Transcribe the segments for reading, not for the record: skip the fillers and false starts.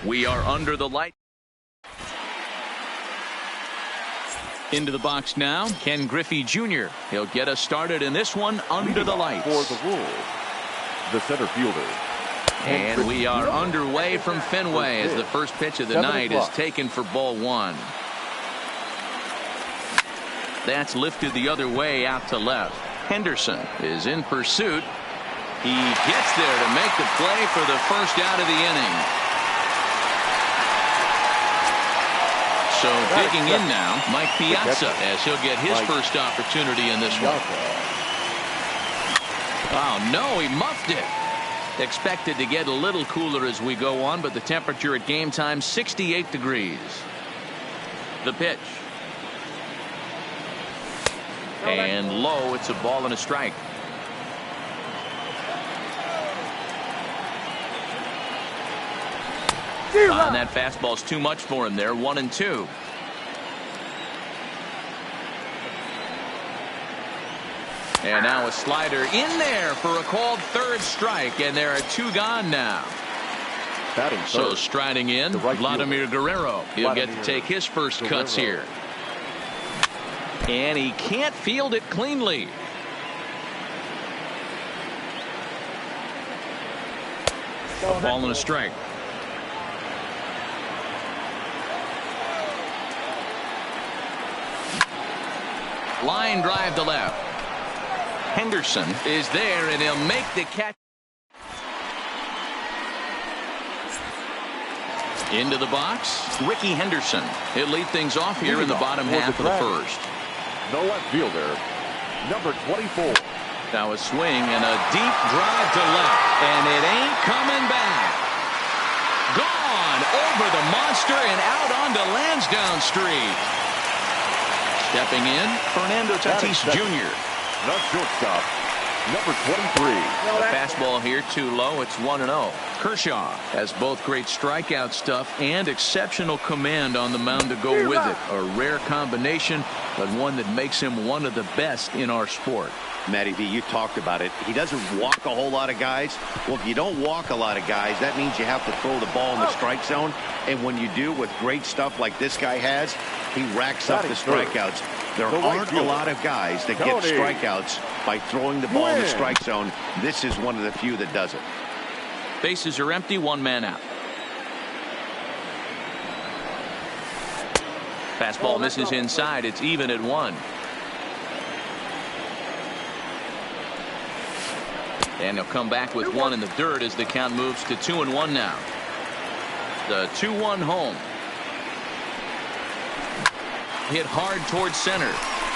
We are under the light. Into the box now, Ken Griffey Jr. He'll get us started in this one under the lights. For the Wolves, the center fielder. And we are underway from Fenway as the first pitch of the night is taken for ball one. That's lifted the other way out to left. Henderson is in pursuit. He gets there to make the play for the first out of the inning. So digging in now, Mike Piazza, as he'll get his first opportunity in this one. Oh, no, he muffed it. Expected to get a little cooler as we go on, but the temperature at game time, 68 degrees. The pitch. And low, it's a ball and a strike. And that fastball's too much for him there. 1-2. And now a slider in there for a called third strike, and there are two gone now. So striding in, Vladimir Guerrero. He'll get to take his first cuts here. And he can't field it cleanly. A ball and a strike. Line drive to left. Henderson is there, and he'll make the catch. Into the box, Ricky Henderson. He'll lead things off here in the bottom half of the first. The left fielder, number 24. Now a swing and a deep drive to left, and it ain't coming back. Gone over the monster and out onto Lansdowne Street. Stepping in, Fernando Tatis Jr. The shortstop, number 23. The fastball here too low. It's 1-0. Kershaw has both great strikeout stuff and exceptional command on the mound to go with it. A rare combination, but one that makes him one of the best in our sport. Matty V, you talked about it. He doesn't walk a whole lot of guys. Well, if you don't walk a lot of guys, that means you have to throw the ball in the strike zone. And when you do, with great stuff like this guy has, he racks up the strikeouts. There aren't a lot of guys that get strikeouts by throwing the ball in the strike zone. This is one of the few that does it. Bases are empty, one man out. Fastball misses inside. It's even at 1. And he'll come back with one in the dirt as the count moves to 2-1 now. The 2-1 home. Hit hard towards center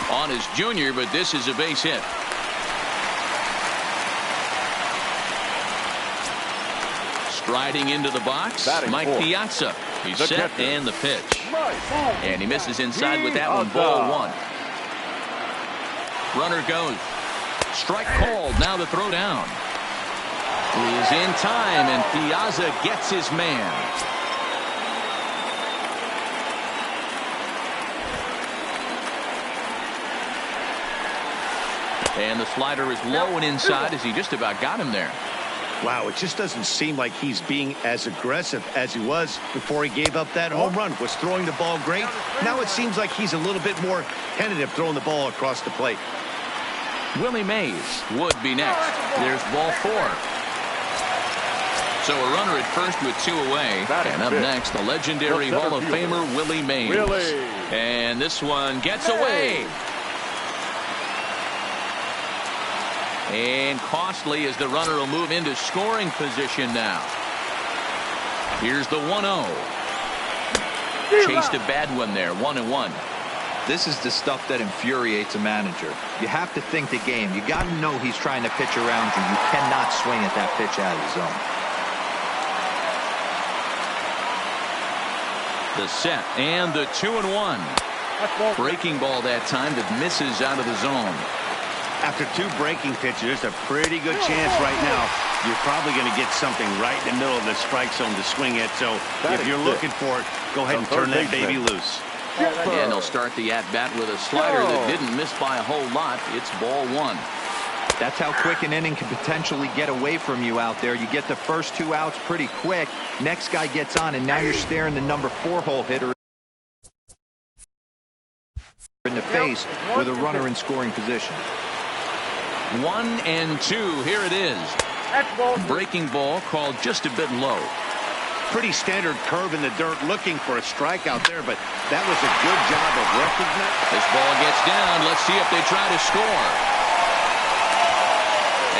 on his junior, but this is a base hit. Striding into the box, Mike Piazza. He's set and the pitch. And he misses inside with that one. Ball 1. Runner goes. Strike called. Now the throw down. He's in time, and Piazza gets his man. And the slider is low and inside as he just about got him there. Wow, it just doesn't seem like he's being as aggressive as he was before he gave up that home run. Was throwing the ball great. Now it seems like he's a little bit more tentative throwing the ball across the plate. Willie Mays would be next. There's ball 4. So a runner at first with 2 away. And up next, the legendary Hall of Famer Willie Mays. And this one gets away. And costly as the runner will move into scoring position now. Here's the 1-0. Chased a bad one there. 1-1. This is the stuff that infuriates a manager. You have to think the game. You got to know he's trying to pitch around you. You cannot swing at that pitch out of the zone. The set and the 2-1. Breaking ball that time that misses out of the zone. After 2 breaking pitches, there's a pretty good chance right now you're probably going to get something right in the middle of the strike zone to swing at. So if you're looking for it, go ahead and turn that baby loose. And they'll start the at-bat with a slider that didn't miss by a whole lot. It's ball 1. That's how quick an inning can potentially get away from you out there. You get the first 2 outs pretty quick. Next guy gets on, and now you're staring the number 4 hole hitter in the face with a runner in scoring position. 1-2. Here it is. Breaking ball called just a bit low. Pretty standard curve in the dirt, looking for a strikeout there, but that was a good job of recognizing. This ball gets down. Let's see if they try to score.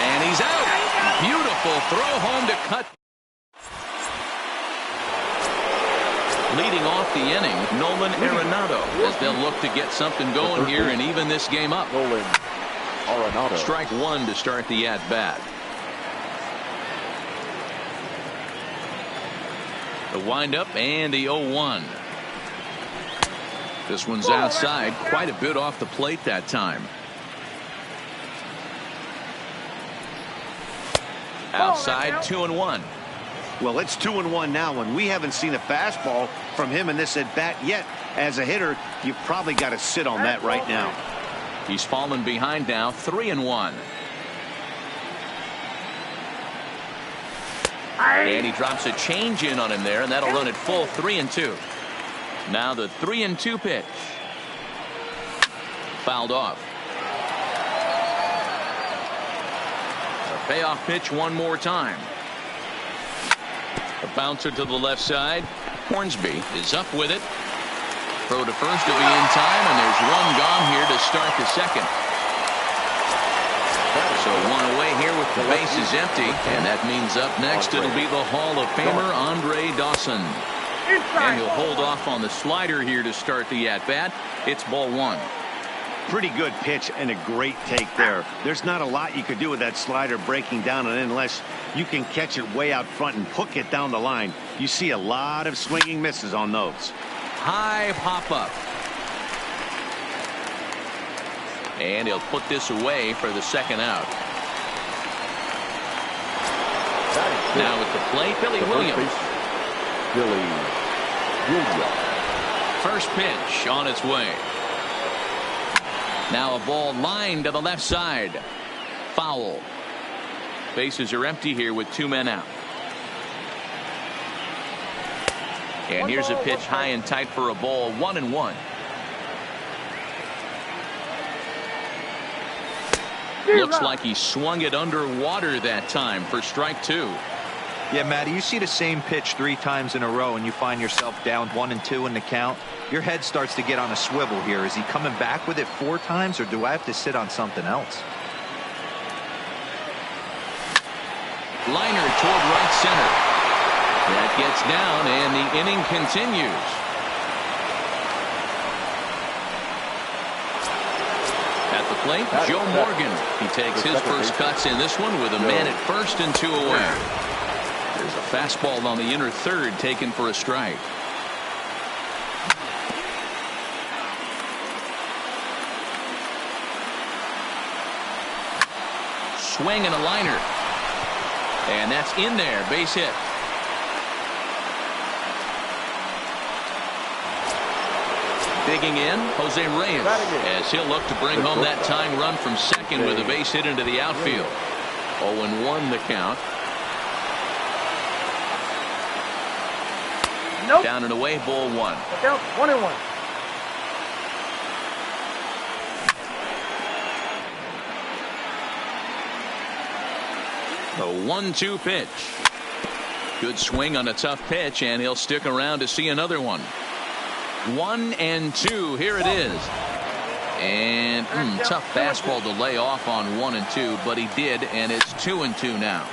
And he's out. Beautiful throw home to cut. Leading off the inning, Nolan Arenado, as they'll look to get something going here and even this game up. Nolan Arenado. Strike one to start the at-bat. The windup and the 0-1. This one's outside, quite a bit off the plate that time. Outside, 2-1. Well, it's 2-1 now, and we haven't seen a fastball from him in this at-bat yet. As a hitter, you've probably got to sit on that right now. He's fallen behind now, 3-1. And he drops a change in on him there, and that'll run it full 3-2. Now the 3-2 pitch. Fouled off. A payoff pitch one more time. A bouncer to the left side. Hornsby is up with it. Throw to first will be in time, and there's one gone here to start the second. So one away here with the bases empty, and that means up next it'll be the Hall of Famer Andre Dawson. And he'll hold off on the slider here to start the at-bat. It's ball one. Pretty good pitch and a great take there. There's not a lot you could do with that slider breaking down and unless you can catch it way out front and hook it down the line. You see a lot of swinging misses on those. High pop-up. And he'll put this away for the second out. Now at the plate, Billy Williams. Billy Williams. First pitch on its way. Now a ball lined to the left side. Foul. Bases are empty here with 2 men out. And here's a pitch high and tight for a ball, 1-1. Looks like he swung it underwater that time for strike 2. Yeah, Matty, you see the same pitch 3 times in a row and you find yourself down 1-2 in the count. Your head starts to get on a swivel here. Is he coming back with it 4 times, or do I have to sit on something else? Liner toward right center. That gets down, and the inning continues. At the plate, Joe Morgan. He takes his first cuts in this one with a man at first and 2 away. There's a fastball on the inner third taken for a strike. Swing and a liner. And that's in there. Base hit. Digging in, Jose Reyes, as he'll look to bring home that tying run from second with a base hit into the outfield. 0-1 the count. Nope. Down and away, ball 1. Down 1-1. The 1-2 pitch. Good swing on a tough pitch, and he'll stick around to see another one. 1-2. Here it is. And tough fastball to lay off on 1-2, but he did, and it's 2-2 now.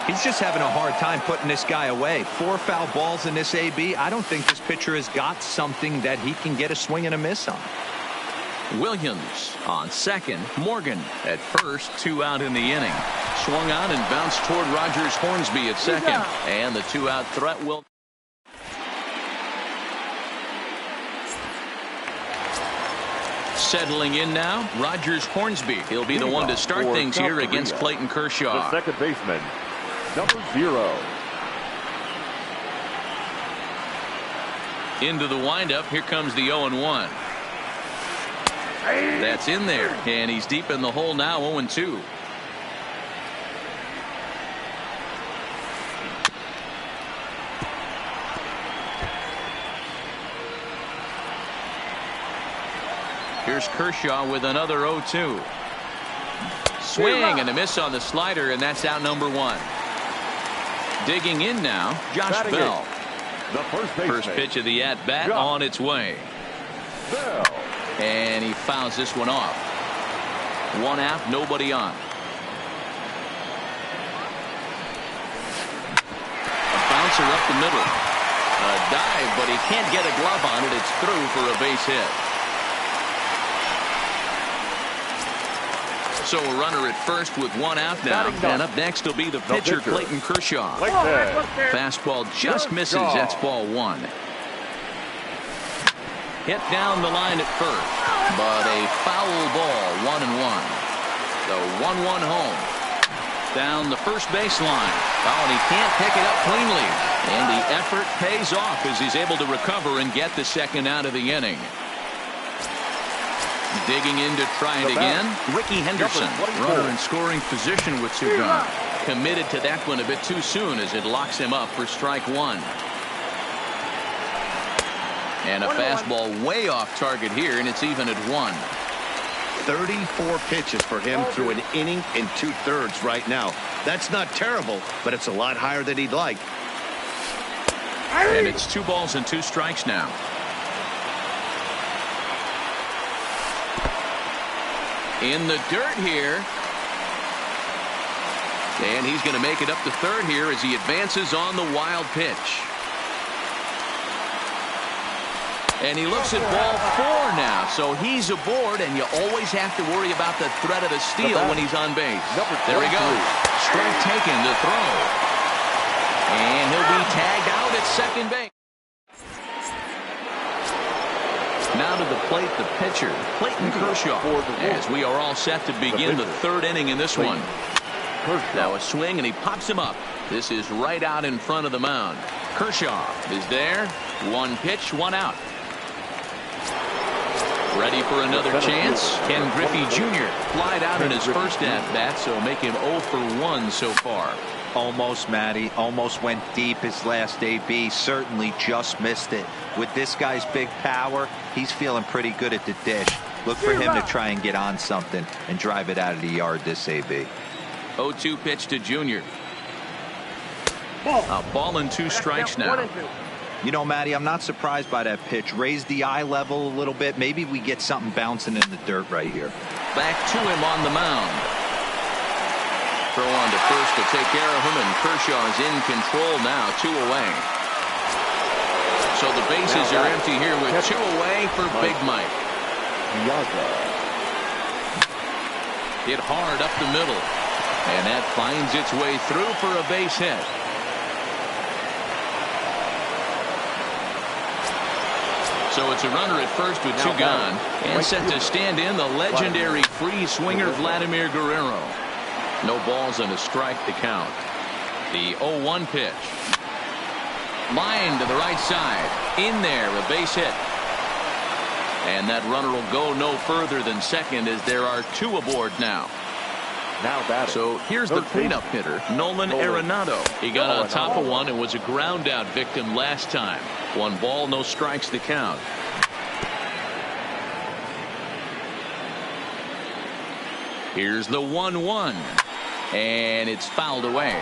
He's just having a hard time putting this guy away. 4 foul balls in this AB. I don't think this pitcher has got something that he can get a swing and a miss on. Williams on second. Morgan at first. 2 out in the inning. Swung on and bounced toward Rogers Hornsby at second. And the 2-out threat will. Settling in now, Rogers Hornsby. He'll be the one to start things here against Clayton Kershaw. The second baseman, number 0. Into the windup. Here comes the 0-1. That's in there, and he's deep in the hole now. 0-2. Here's Kershaw with another 0-2. Swing and a miss on the slider, and that's out number 1. Digging in now, Josh Bell. The First pitch of the at-bat on its way. Bell. And he fouls this one off. 1 out, nobody on. A bouncer up the middle. A dive, but he can't get a glove on it. It's through for a base hit. So a runner at first with 1 out now. And up next will be the pitcher, Clayton Kershaw. Fastball just misses. That's ball 1. Hit down the line at first, but a foul ball, 1-1. The 1-1 home. Down the first baseline. Oh, and he can't pick it up cleanly. And the effort pays off as he's able to recover and get the second out of the inning. Digging in to try it again, Ricky Henderson. Runner in scoring position with 2 gone. Committed to that one a bit too soon as it locks him up for strike 1. And a fastball way off target here, and it's even at 1. 34 pitches for him through an inning and 2/3 right now. That's not terrible, but it's a lot higher than he'd like. And it's 2 balls and 2 strikes now. In the dirt here. And he's going to make it up to third here as he advances on the wild pitch. And he looks at ball 4 now, so he's aboard, and you always have to worry about the threat of a steal when he's on base. There he goes. Strike taken to throw. And he'll be tagged out at second base. Now to the plate, the pitcher, Clayton Kershaw, as we are all set to begin the 3rd inning in this one. Now a swing, and he pops him up. This is right out in front of the mound. Kershaw is there. 1 pitch, 1 out. Ready for another chance. Ken Griffey Jr. flied out in his first at-bat, so make him 0 for 1 so far. Almost, Matty. Almost went deep his last AB. Certainly just missed it. With this guy's big power, he's feeling pretty good at the dish. Look for him to try and get on something and drive it out of the yard this AB. 0-2 pitch to Jr. A ball and 2 strikes now. You know, Matty, I'm not surprised by that pitch. Raise the eye level a little bit. Maybe we get something bouncing in the dirt right here. Back to him on the mound. Throw on to first to take care of him, and Kershaw is in control now, 2 away. So the bases are empty here with 2 away for Big Mike. Hit hard up the middle, and that finds its way through for a base hit. So it's a runner at first with 2 gone, and set to stand in the legendary free swinger Vladimir Guerrero. No balls and a strike to count. The 0-1 pitch. Line to the right side. In there, a base hit. And that runner will go no further than second as there are 2 aboard now. So here's the cleanup hitter, Nolan Arenado. He got on top of one and was a ground out victim last time. 1 ball, no strikes to count. Here's the 1-1. And it's fouled away.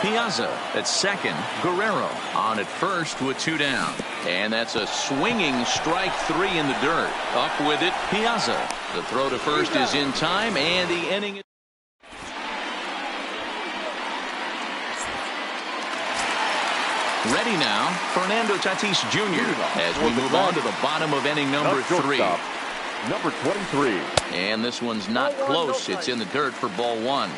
Piazza at second. Guerrero on at first with 2 down. And that's a swinging strike 3 in the dirt. Up with it, Piazza. The throw to first is in time, and the inning is... Ready now, Fernando Tatis Jr. as we move on to the bottom of inning number 3. Number 23. And this one's not close. It's in the dirt for ball 1.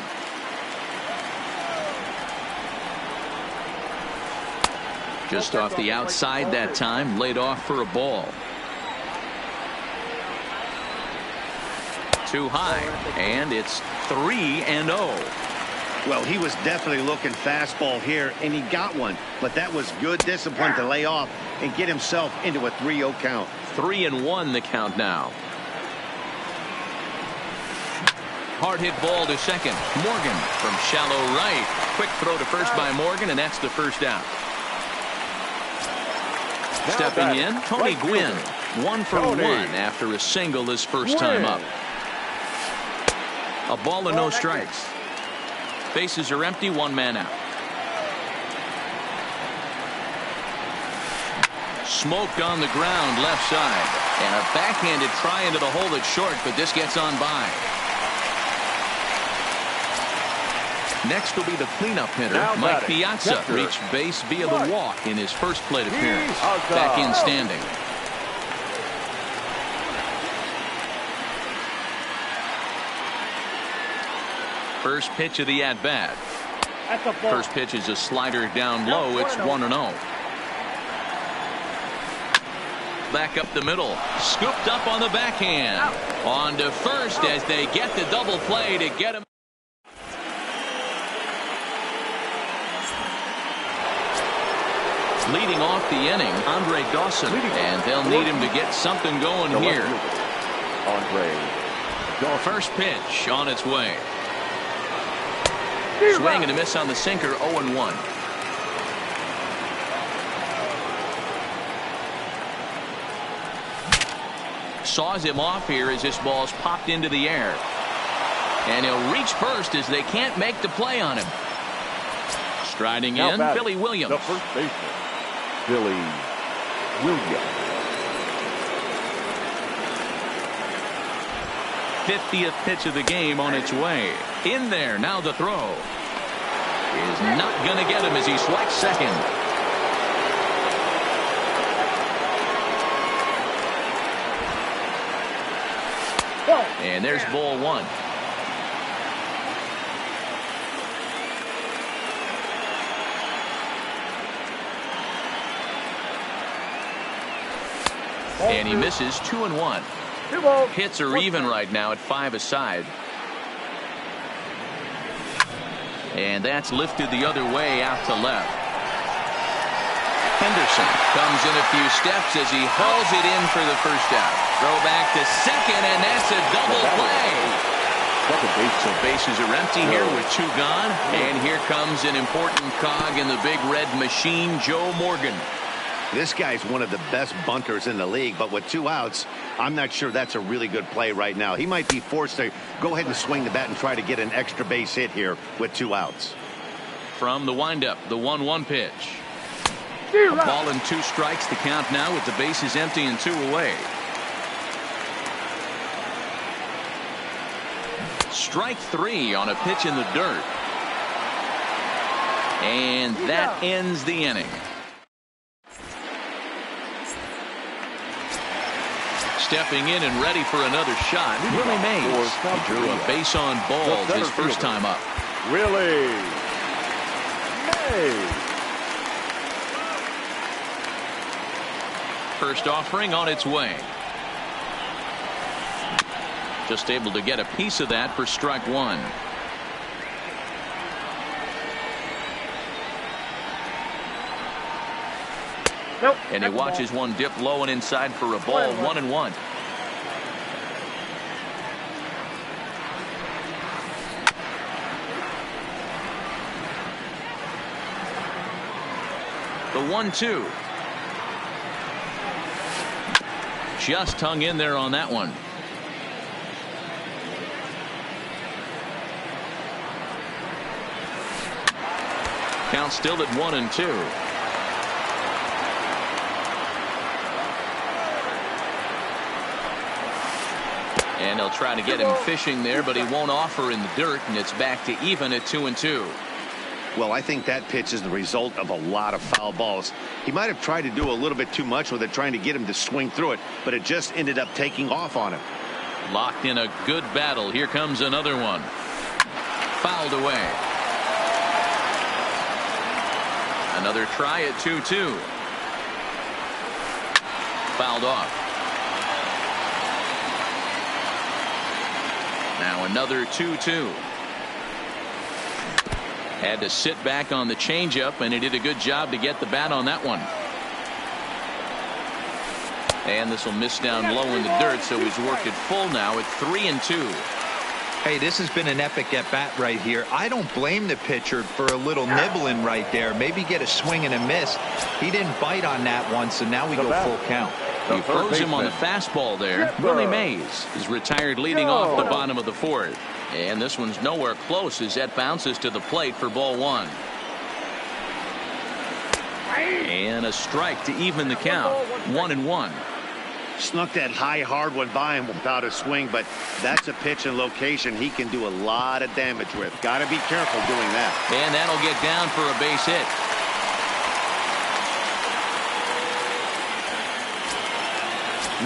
Just off the outside that time, laid off for a ball. Too high, and it's 3-0. Well, he was definitely looking fastball here, and he got one. But that was good discipline to lay off and get himself into a 3-0 count. 3-1 the count now. Hard hit ball to second. Morgan from shallow right. Quick throw to first by Morgan, and that's the first out. Stepping in, Tony Gwynn. 1 for 1 after a single his first time up. A ball and no strikes. Bases are empty, 1 man out. Smoked on the ground left side. And a backhanded try into the hole that's short, but this gets on by. Next will be the cleanup hitter, Mike Piazza. Reached base via the walk in his first plate appearance. Back in standing. First pitch of the at-bat. First pitch is a slider down low. It's 1-0. Back up the middle. Scooped up on the backhand. On to first as they get the double play to get him. Leading off the inning, Andre Dawson. And they'll need him to get something going here. First pitch on its way. Swing and a miss on the sinker, 0-1. Saws him off here as this ball's popped into the air. And he'll reach first as they can't make the play on him. Striding in, Billy Williams. The first baseman, Billy Williams. 50th pitch of the game on its way. In there, now the throw. Is not going to get him as he swipes second. And there's ball 1. And he misses 2-1. Hits are even right now at 5 aside. And that's lifted the other way out to left. Henderson comes in a few steps as he hauls it in for the first out. Throw back to second, and that's a double play. So bases are empty here with 2 gone. And here comes an important cog in the big red machine, Joe Morgan. This guy's one of the best bunters in the league, but with 2 outs, I'm not sure that's a really good play right now. He might be forced to go ahead and swing the bat and try to get an extra base hit here with 2 outs. From the windup, the 1-1 pitch. A ball and 2 strikes, the count now with the bases empty and 2 away. Strike 3 on a pitch in the dirt. And that ends the inning. Stepping in and ready for another shot, Willie Mays. He drew a base on balls his first time up. Willie Mays. First offering on its way. Just able to get a piece of that for strike 1. And he watches one dip low and inside for a ball, 1-1. The 1-2. Just hung in there on that one. Count still at 1-2. And they'll try to get him fishing there, but he won't offer in the dirt, and it's back to even at 2-2. Well, I think that pitch is the result of a lot of foul balls. He might have tried to do a little bit too much with it, trying to get him to swing through it, but it just ended up taking off on him. Locked in a good battle. Here comes another one. Fouled away. Another try at 2-2. Fouled off. Now another 2-2. Had to sit back on the changeup, and he did a good job to get the bat on that one. And this will miss down low in the dirt, so he's worked it full now at 3-2. Hey, this has been an epic at-bat right here. I don't blame the pitcher for a little nibbling right there. Maybe get a swing and a miss. He didn't bite on that one, so now we go full count. He throws him on the fastball there. Willie Mays is retired leading off the bottom of the fourth. And this one's nowhere close as that bounces to the plate for ball one. And a strike to even the count. 1-1. Snuck that high hard one by him without a swing, but that's a pitch and location he can do a lot of damage with. Got to be careful doing that. And that'll get down for a base hit.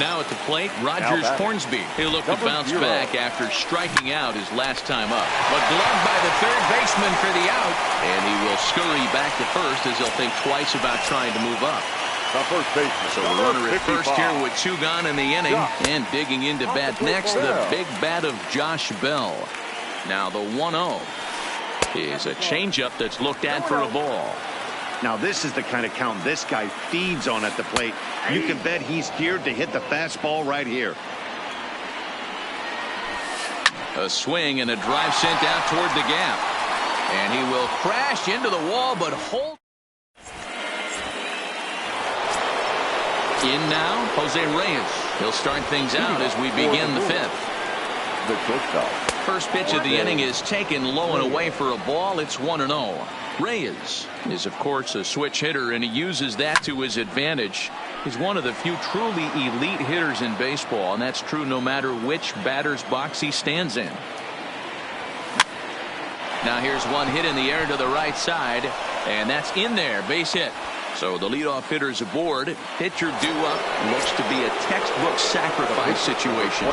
Now at the plate, Rogers Hornsby. He'll look to bounce back after striking out his last time up. But gloved by the third baseman for the out. And he will scurry back to first as he'll think twice about trying to move up. The first baseman. So the runner at first here with 2 gone in the inning. And digging into bat next, the big bat of Josh Bell. Now the 1-0 is a changeup that's looked at for a ball. Now this is the kind of count this guy feeds on at the plate. You can bet he's geared to hit the fastball right here. A swing and a drive sent out toward the gap. And he will crash into the wall, but hold. In now, Jose Reyes. He'll start things out as we begin the fifth. The shortstop. First pitch of the inning is taken low and away for a ball. It's 1-0. Reyes is, of course, a switch hitter, and he uses that to his advantage. He's one of the few truly elite hitters in baseball, and that's true no matter which batter's box he stands in. Now here's one hit in the air to the right side, and that's in there. Base hit. So the leadoff hitter's aboard. Pitcher due up. Looks to be a textbook sacrifice situation.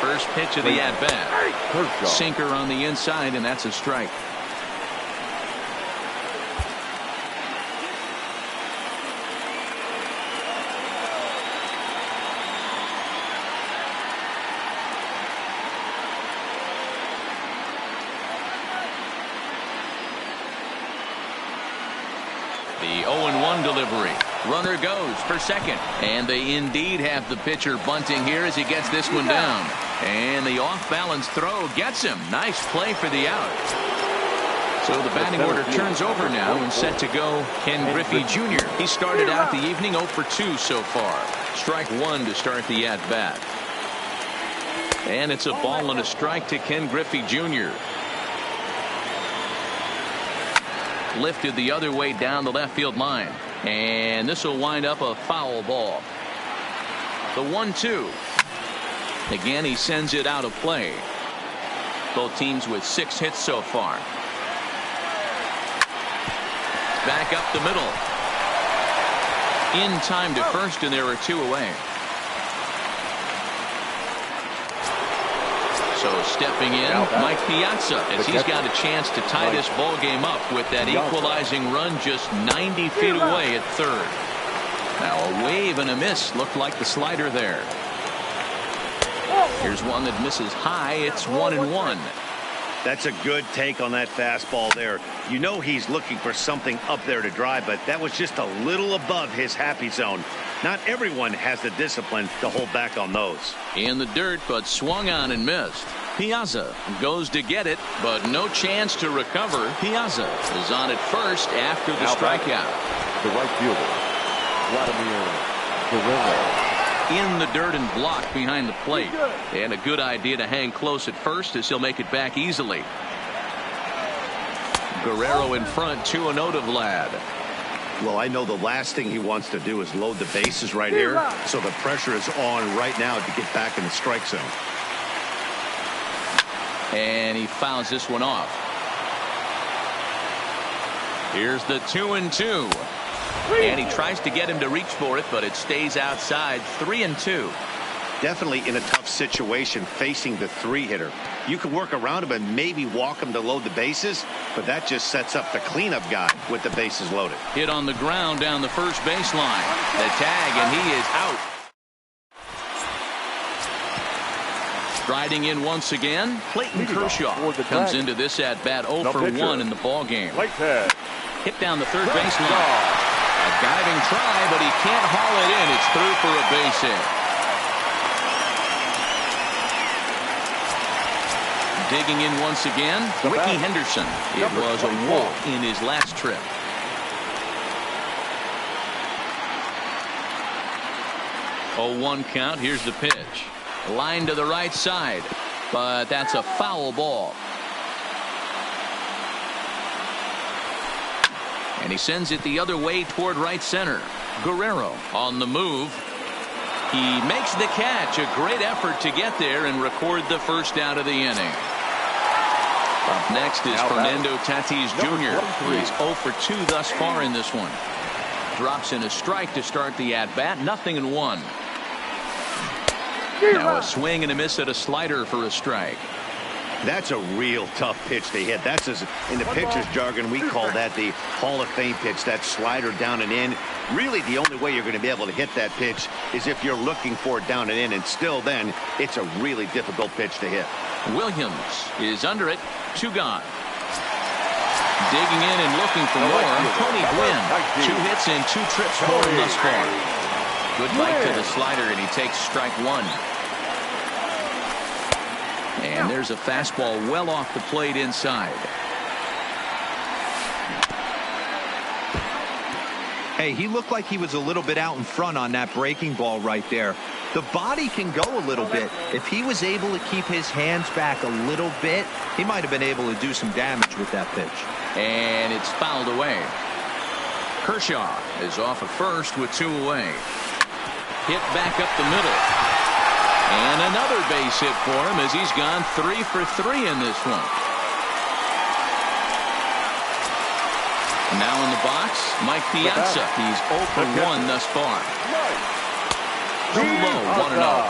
First pitch of the at-bat. Sinker on the inside, and that's a strike. The 0-1 delivery. Runner goes for second. And they indeed have the pitcher bunting here as he gets this one down. And the off-balance throw gets him. Nice play for the out. So the batting order turns over now and set to go Ken Griffey Jr. He started out the evening 0 for 2 so far. Strike one to start the at-bat. And it's a ball and a strike to Ken Griffey Jr. Lifted the other way down the left field line. And this will wind up a foul ball. The 1-2. Again, he sends it out of play. Both teams with 6 hits so far. Back up the middle. In time to first, and there are 2 away. So stepping in, Mike Piazza, as he's got a chance to tie this ball game up with that equalizing run just 90 feet away at third. Now a wave and a miss looked like the slider there. Here's one that misses high. It's 1-1. That's a good take on that fastball there. You know he's looking for something up there to drive, but that was just a little above his happy zone. Not everyone has the discipline to hold back on those. In the dirt, but swung on and missed. Piazza goes to get it, but no chance to recover. Piazza is on at first after the strikeout. The right fielder, Vladimir Guerrero. In the dirt and blocked behind the plate. And a good idea to hang close at first as he'll make it back easily. Guerrero in front, 2-0 to Vlad. Well, I know the last thing he wants to do is load the bases right here. So the pressure is on right now to get back in the strike zone. And he fouls this one off. Here's the 2-2. And he tries to get him to reach for it, but it stays outside. 3-2. Definitely in a tough situation facing the 3-hitter. You can work around him and maybe walk him to load the bases, but that just sets up the cleanup guy with the bases loaded. Hit on the ground down the first baseline. The tag, and he is out. Striding in once again, Clayton Kershaw comes into this at-bat 0 for 1 in the ball game. Hit down the third baseline. A diving try, but he can't haul it in. It's through for a base hit. Digging in once again, Ricky Henderson. It was a walk in his last trip. 0-1 count. Here's the pitch. Line to the right side, but that's a foul ball. And he sends it the other way toward right center. Guerrero on the move. He makes the catch. A great effort to get there and record the first out of the inning. Up next is Fernando Tatis Jr. He's 0 for 2 thus far in this one. Drops in a strike to start the at-bat. 0-1. Now a swing and a miss at a slider for a strike. That's a real tough pitch to hit. That's in the pitcher's jargon, we call that the Hall of Fame pitch. That slider down and in. Really, the only way you're going to be able to hit that pitch is if you're looking for it down and in. And still then, it's a really difficult pitch to hit. Williams is under it. 2 gone. Digging in and looking for more. Tony Gwynn. 2 hits and 2 trips for him thus far. Good bite to the slider, and he takes strike 1. And there's a fastball well off the plate inside. Hey, he looked like he was a little bit out in front on that breaking ball right there. The body can go a little bit. If he was able to keep his hands back a little bit, he might have been able to do some damage with that pitch. And it's fouled away. Kershaw is off at first with 2 away. Hit back up the middle. And another base hit for him as he's gone 3 for 3 in this one. Now in the box, Mike Piazza. He's 0 for 1 thus far. Too low, 1-0.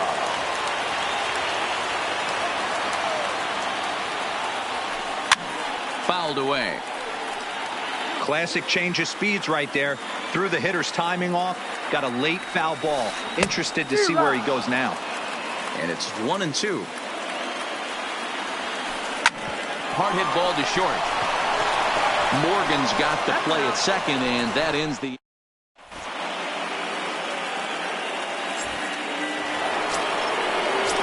Fouled away. Classic change of speeds right there. Threw the hitter's timing off. Got a late foul ball. Interested to see where he goes now. And it's 1-2. Hard hit ball to short. Morgan's got the play at second, and that ends the.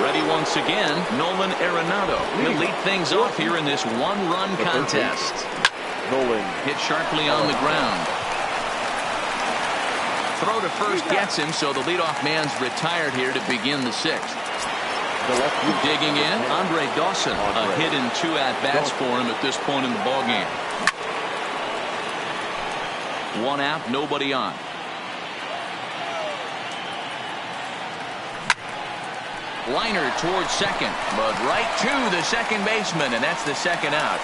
Ready once again, Nolan Arenado. He'll lead things off here in this 1-run contest. Nolan hit sharply on the ground. Throw to first gets him, so the leadoff man's retired here to begin the 6th. Digging in, Andre Dawson. A hit and 2 at-bats for him at this point in the ballgame. 1 out, nobody on. Liner towards second, but right to the second baseman, and that's the 2nd out.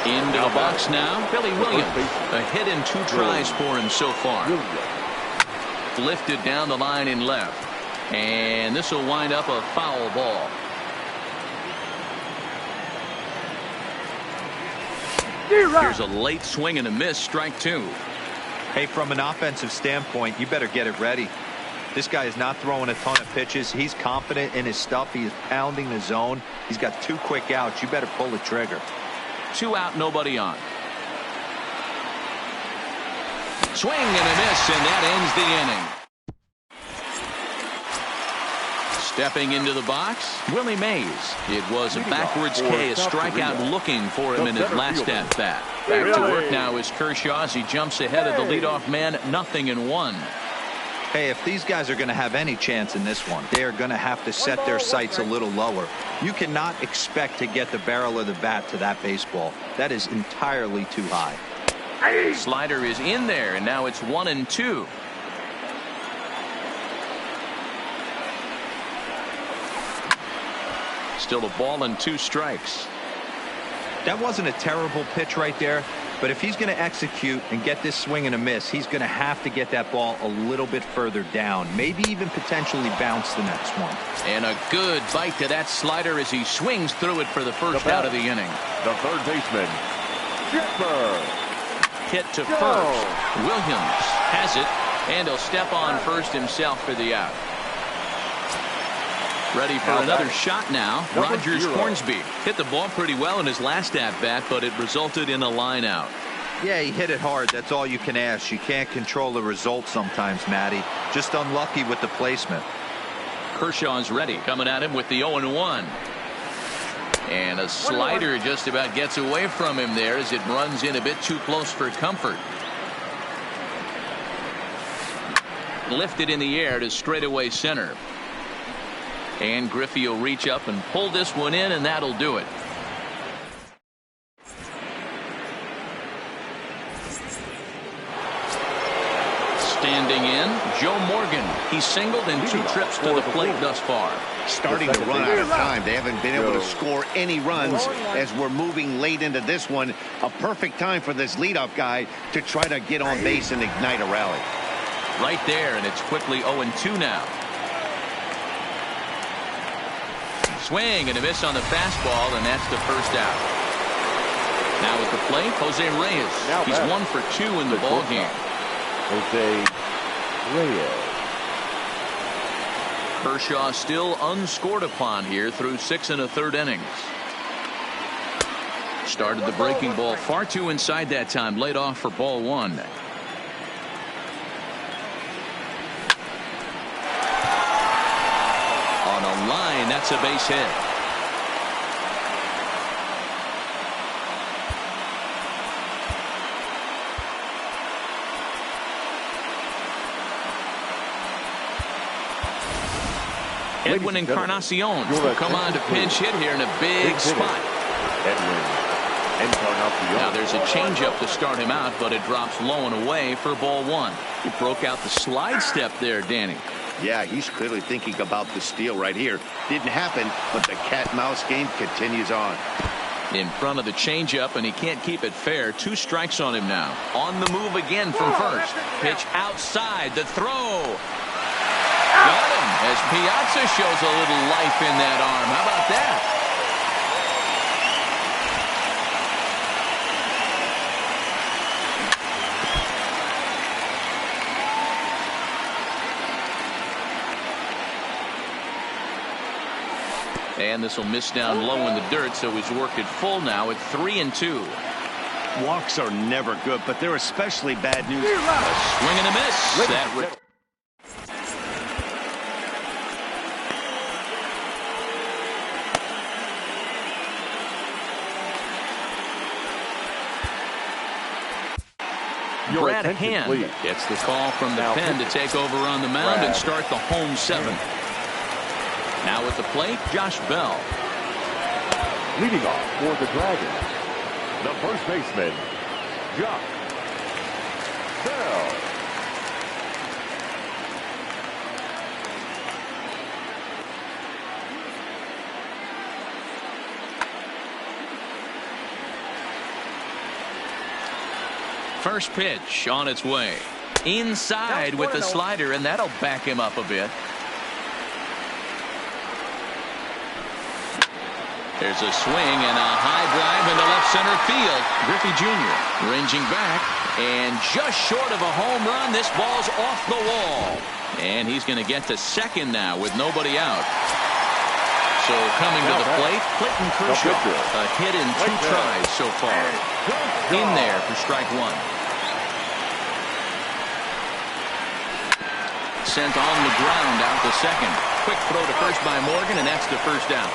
Into the box now, Billy Williams. A hit and 2 tries for him so far. Lifted down the line in left, and this will wind up a foul ball. Here's a late swing and a miss, strike 2. Hey, from an offensive standpoint, you better get it ready. This guy is not throwing a ton of pitches. He's confident in his stuff. He is pounding the zone. He's got 2 quick outs. You better pull the trigger. 2 out, nobody on. Swing and a miss, and that ends the inning. Stepping into the box, Willie Mays. It was a backwards K, a strikeout looking for him in his last at-bat. Back to work now is Kershaw as he jumps ahead of the leadoff man, 0-1. Hey, if these guys are going to have any chance in this one, they are going to have to set their sights a little lower. You cannot expect to get the barrel of the bat to that baseball. That is entirely too high. Slider is in there, and now it's 1-2. Still a ball and 2 strikes. That wasn't a terrible pitch right there, but if he's going to execute and get this swing and a miss, he's going to have to get that ball a little bit further down, maybe even potentially bounce the next one. And a good bite to that slider as he swings through it for the first out of the inning. The third baseman, Chipper. Hit to first. Williams has it, and he'll step on first himself for the out. Ready for another shot now. Rogers Hornsby hit the ball pretty well in his last at-bat, but it resulted in a line out. Yeah, he hit it hard. That's all you can ask. You can't control the result sometimes, Matty. Just unlucky with the placement. Kershaw's ready, coming at him with the 0-1. And a slider just about gets away from him there as it runs in a bit too close for comfort. lifted in the air to straightaway center. And Griffey will reach up and pull this one in, and that'll do it. Standing in, Joe Morgan. He's singled in 2 trips to the plate thus far. Starting to run out of time. They haven't been able to score any runs as we're moving late into this one. A perfect time for this leadoff guy to try to get on base and ignite a rally. Right there, and it's quickly 0-2 now. Swing and a miss on the fastball, and that's the first out. Now at the plate, Jose Reyes. He's 1 for 2 in the ball game. Jose Reyes. Kershaw still unscored upon here through 6 1/3 innings. Started the breaking ball far too inside that time. Laid off for ball 1. On a line, that's a base hit. Edwin Encarnacion will come on to pinch hit here in a big spot. Now there's a changeup to start him out, but it drops low and away for ball 1. He broke out the slide step there, Danny. Yeah, he's clearly thinking about the steal right here. Didn't happen, but the cat-mouse game continues on. In front of the changeup, and he can't keep it fair. 2 strikes on him now. On the move again from first. Pitch outside. The throw. Got him as Piazza shows a little life in that arm. How about that? And this will miss down low in the dirt, so he's worked it full now at 3-2. Walks are never good, but they're especially bad news. A swing and a miss. Brad Hand gets the call from the pen to take over on the mound and start the home 7th. Now at the plate, Josh Bell. Leading off for the Dragons, the first baseman, Josh Bell. First pitch on its way. Inside with the slider, and that'll back him up a bit. There's a swing and a high drive into left center field. Griffey Jr. ranging back, and just short of a home run. This ball's off the wall. And he's going to get to second now with nobody out. So coming to the plate, Clayton Kershaw. A hit in 2 tries so far. In there for strike 1. Sent on the ground out to second. Quick throw to first by Morgan, and that's the first out.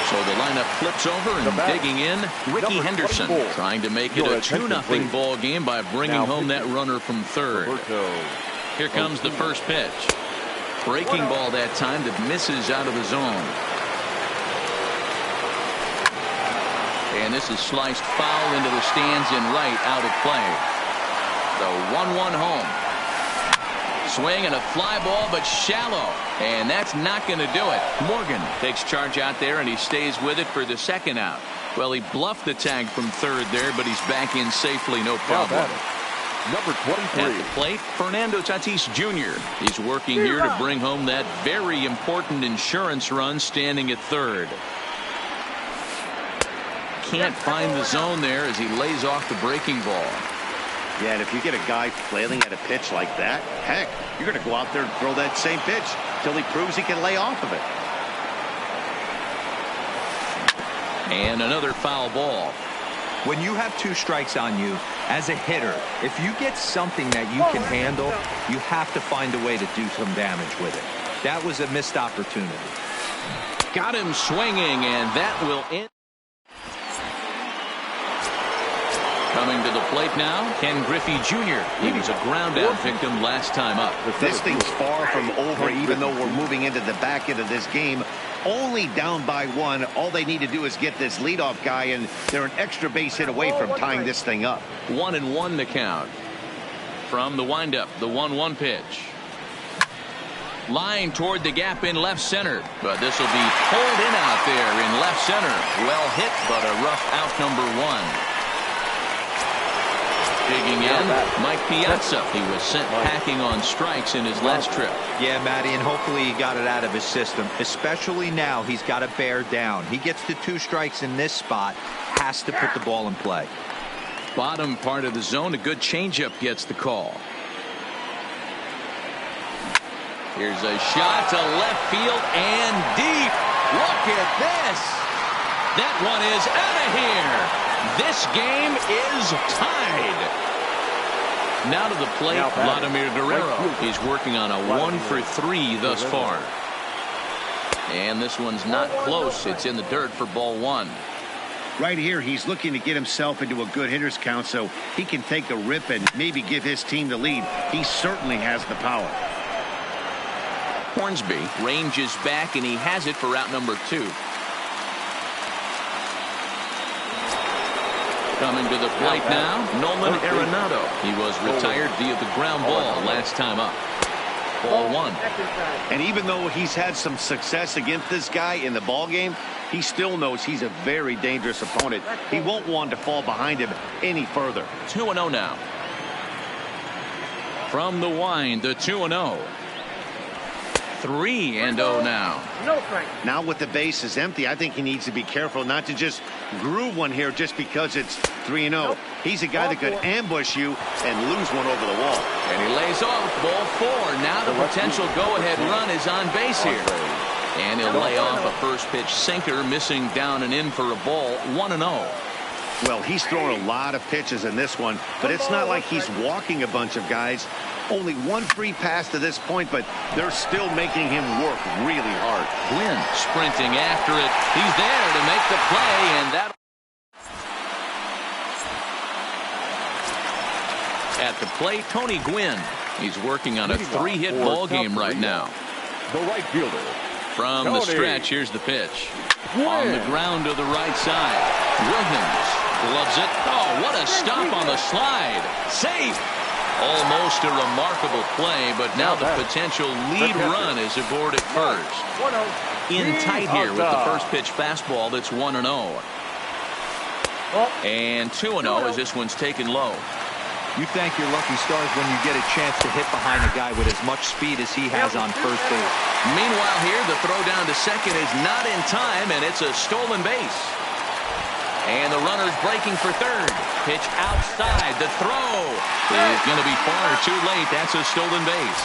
So the lineup flips over, and digging in, Ricky Henderson, trying to make it a 2-0 ball game by bringing home that runner from third. Here comes the first pitch. Breaking ball that time that misses out of the zone. And this is sliced foul into the stands in right, out of play. The 1-1 home. Swing and a fly ball, but shallow. And that's not going to do it. Morgan takes charge out there, and he stays with it for the second out. Well, he bluffed the tag from third there, but he's back in safely, no problem. Number 23. At the plate, Fernando Tatis Jr. He's working here to bring home that very important insurance run, standing at third. Can't find the zone there as he lays off the breaking ball. Yeah, and if you get a guy flailing at a pitch like that, heck, you're going to go out there and throw that same pitch till he proves he can lay off of it. And another foul ball. When you have 2 strikes on you, as a hitter, if you get something that you can handle, you have to find a way to do some damage with it. That was a missed opportunity. Got him swinging, and that will end. Coming to the plate now, Ken Griffey Jr. He was a ground-out victim last time up. This thing's far from over, even though we're moving into the back end of this game. Only down by 1. All they need to do is get this leadoff guy, and they're an extra base hit away from tying this thing up. 1-1 to count. From the windup, the 1-1 pitch. Line toward the gap in left center, but this will be pulled in out there in left center. Well hit, but a rough out, number 1. Digging in, Mike Piazza. He was sent packing on strikes in his last trip. Yeah, Matty, and hopefully he got it out of his system. Especially now, he's got to bear down. He gets the 2 strikes in this spot, has to put the ball in play. Bottom part of the zone, a good changeup gets the call. Here's a shot to left field and deep. Look at this. That one is out of here. This game is tied. Now to the plate, Vladimir Guerrero. He's working on a 1 for 3 thus far. And this one's not close. It's in the dirt for ball 1. Right here, he's looking to get himself into a good hitter's count so he can take a rip and maybe give his team the lead. He certainly has the power. Hornsby ranges back, and he has it for out number 2. Coming to the plate now, Nolan Arenado. He was retired via the ground ball last time up. Ball 1. And even though he's had some success against this guy in the ball game, he still knows he's a very dangerous opponent. He won't want to fall behind him any further. 2-0 now. From the wind, the 2-0. 3-0 now. Now with the bases empty, I think he needs to be careful not to just groove one here just because it's 3-0. He's a guy that could ambush you and lose one over the wall. And he lays off ball 4. Now the potential go-ahead run is on base here. And he'll lay off a first pitch sinker, missing down and in for a ball. 1-0. Well, he's thrown a lot of pitches in this one, but it's not like he's walking a bunch of guys. Only 1 free pass to this point, but they're still making him work really hard. Gwynn sprinting after it. He's there to make the play, and that. At the plate, Tony Gwynn. He's working on a 3-hit ball game right now. The right fielder. From the stretch, here's the pitch. On the ground to the right side. Williams gloves it. Oh, what a stop on the slide. Safe. Almost a remarkable play, but now the potential lead run is aboard at first. In tight here with the first pitch fastball. That's 1-0. And 2-0 as this one's taken low. You thank your lucky stars when you get a chance to hit behind a guy with as much speed as he has on first base. Meanwhile here, the throw down to second is not in time, and it's a stolen base. And the runner's breaking for third. Pitch outside. The throw is going to be far too late. That's a stolen base.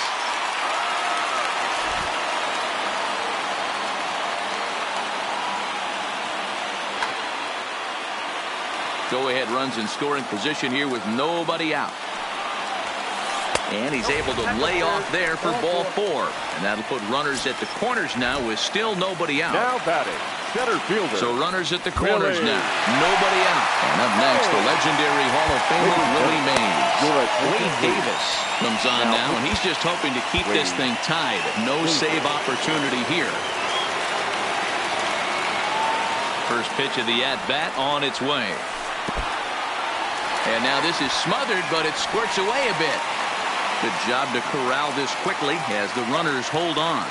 Go-ahead runs in scoring position here with nobody out. And he's able to lay off there for ball 4. And that'll put runners at the corners now with still nobody out. Now batting, center fielder. So runners at the corners now. Nobody out. And up next, the legendary Hall of Famer Willie Mays. Wade Davis comes on now, and he's just hoping to keep this thing tied. No save opportunity here. First pitch of the at-bat on its way. And now this is smothered, but it squirts away a bit. Good job to corral this quickly as the runners hold on.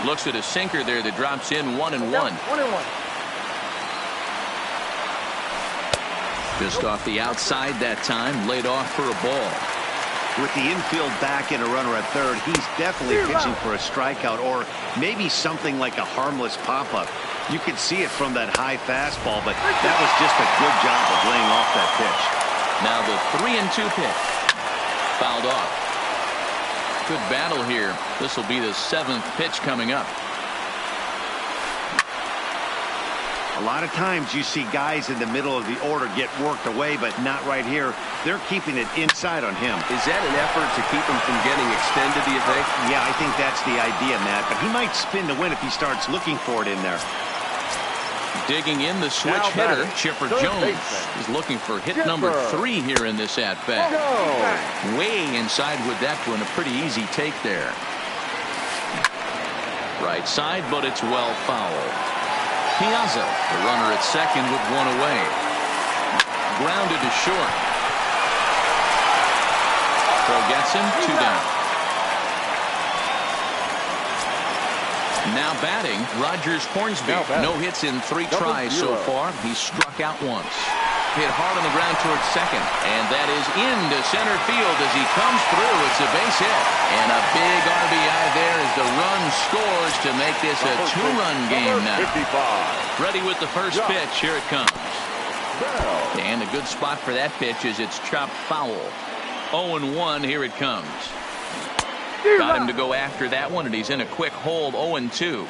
Looks at a sinker there that drops in 1-1. Just off the outside that time, laid off for a ball. With the infield back and a runner at third, he's definitely pitching for a strikeout or maybe something like a harmless pop-up. You could see it from that high fastball, but that was just a good job of laying off that pitch. Now the 3-2 pitch. Fouled off. Good battle here. This will be the 7th pitch coming up. A lot of times you see guys in the middle of the order get worked away, but not right here. They're keeping it inside on him. Is that an effort to keep him from getting extended, do you think? Yeah, I think that's the idea, Matt. But he might spin to win if he starts looking for it in there. Digging in the switch hitter, Chipper Jones is looking for hit number 3 here in this at-bat. Way inside with that one, a pretty easy take there. Right side, but it's well fouled. Piazza, the runner at second with one away. Grounded to short. Throw gets him, 2 down. Now batting, Rogers Hornsby. No hits in 3 tries so far. He's struck out once. Hit hard on the ground towards second. And that is into center field as he comes through. It's a base hit. And a big RBI there as the run scores to make this a 2-run game now. Ready with the first pitch. Here it comes. And a good spot for that pitch is it's chopped foul. 0-1. Here it comes. Got him to go after that one, and he's in a quick hold. 0-2.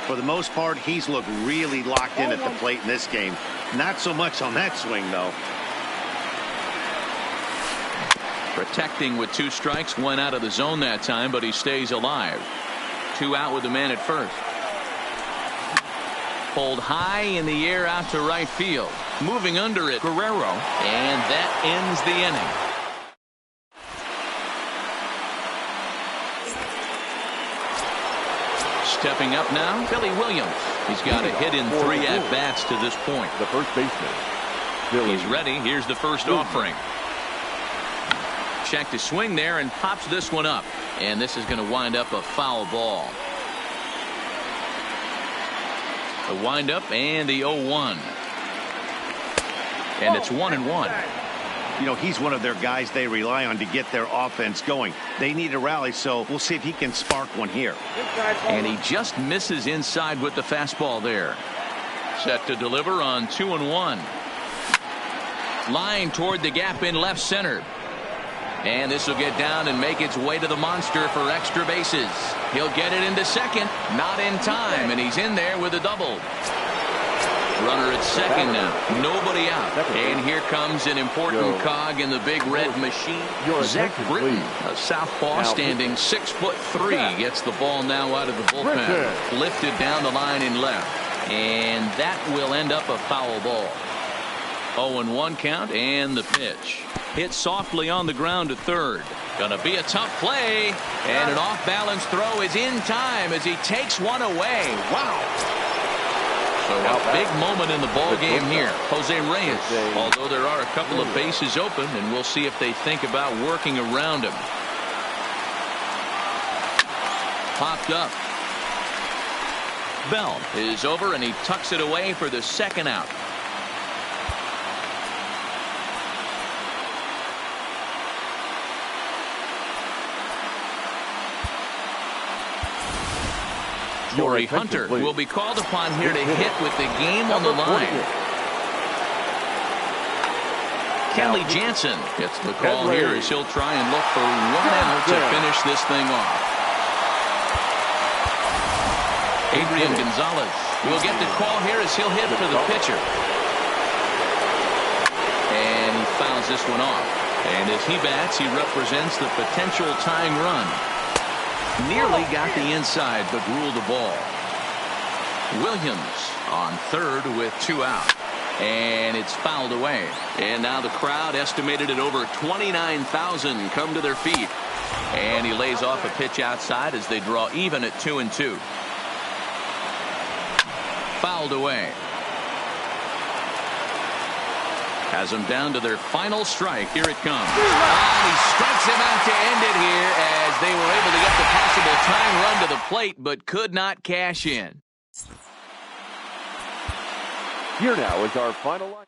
For the most part, he's looked really locked in at the plate in this game. Not so much on that swing, though. Protecting with 2 strikes, 1 out of the zone that time, but he stays alive. 2 out with the man at first. Pulled high in the air out to right field. Moving under it, Guerrero, and that ends the inning. Stepping up now, Billy Williams. He's got a hit in 3 at-bats to this point. The first baseman. He's ready. Here's the first offering. Check to swing there and pops this one up. And this is going to wind up a foul ball. The windup and the 0-1. And it's 1-1. You know, he's one of their guys they rely on to get their offense going. They need a rally, so we'll see if he can spark one here. And he just misses inside with the fastball there. Set to deliver on 2-1. Line toward the gap in left center. And this will get down and make its way to the monster for extra bases. He'll get it into second. Not in time, and he's in there with a double. Runner at second now. Nobody out. And here comes an important cog in the big red machine. Zach Britton, a southpaw standing 6'3", gets the ball now out of the bullpen. Lifted down the line in left. And that will end up a foul ball. 0-1 count and the pitch. Hit softly on the ground to third. Gonna be a tough play. And an off-balance throw is in time as he takes one away. Wow. So a big moment in the ball game here. Jose Reyes, although there are a couple of bases open, and we'll see if they think about working around him. Popped up. Bell is over, and he tucks it away for the second out. Corey Hunter will be called upon here to hit with the game on the line. Kenley Jansen gets the call here as he'll try and look for 1 out to finish this thing off. Adrian Gonzalez will get the call here as he'll hit for the pitcher. And he fouls this one off. And as he bats, he represents the potential tying run. Nearly got the inside, but ruled the ball. Williams on third with 2 out. And it's fouled away. And now the crowd, estimated at over 29,000, come to their feet. And he lays off a pitch outside as they draw even at 2-2. Fouled away. Has them down to their final strike. Here it comes. And he strikes him out to end it here as they were able to get the possible tying run to the plate, but could not cash in. Here now is our final line.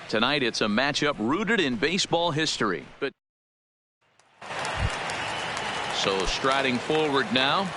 Tonight it's a matchup rooted in baseball history. So striding forward now.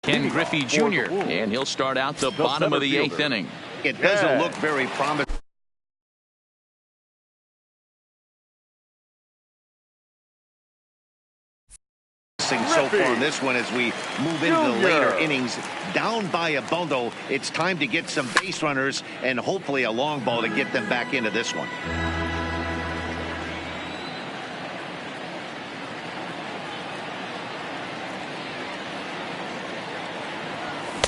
Ken Griffey Jr. and he'll start out the bottom of the 8th inning. It doesn't look very promising so far in this one as we move into the later innings. Down by a bundle, it's time to get some base runners and hopefully a long ball to get them back into this one.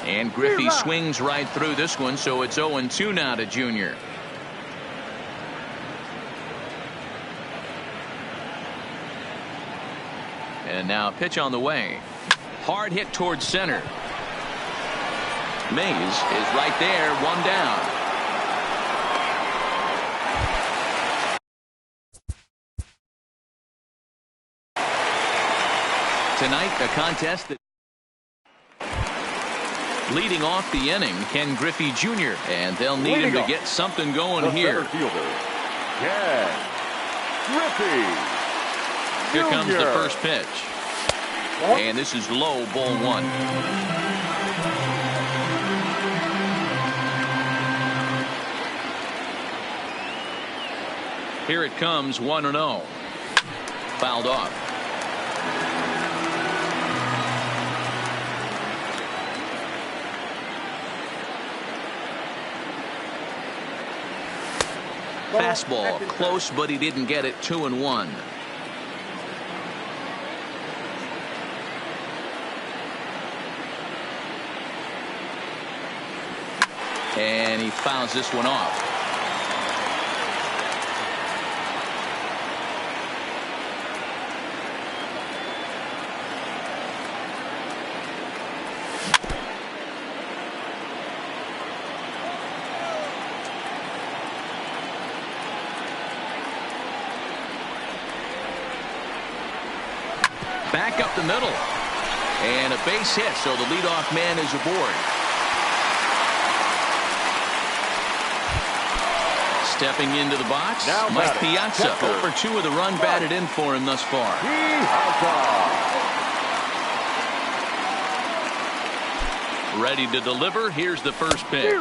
And Griffey swings right through this one, so it's 0-2 now to Jr. And now pitch on the way. Hard hit towards center. Mays is right there, one down. Tonight, a contest that leading off the inning, Ken Griffey Jr. And they'll need him to get something going here. Ken Griffey. Here comes the first pitch. And this is low, ball 1. Here it comes, 1-0. Fouled off. Fastball close, but he didn't get it. 2-1. And he fouls this one off. Back up the middle. And a base hit, so the leadoff man is aboard. Stepping into the box, now Mike Piazza. Over 2 of the run batted in for him thus far. Ready to deliver. Here's the first pitch.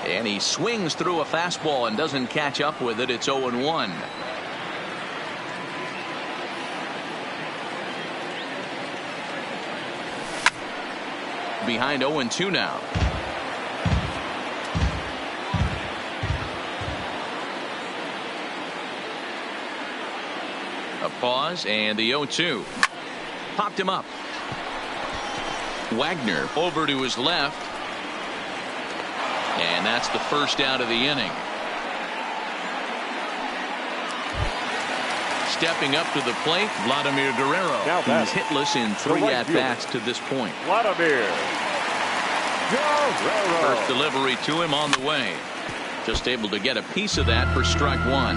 And he swings through a fastball and doesn't catch up with it. It's 0-1. Behind 0-2 now. A pause and the 0-2. Popped him up. Wagner over to his left. And that's the first out of the inning. Stepping up to the plate, Vladimir Guerrero. He's hitless in 3 at-bats to this point. Vladimir Guerrero. First delivery to him on the way. Just able to get a piece of that for strike 1.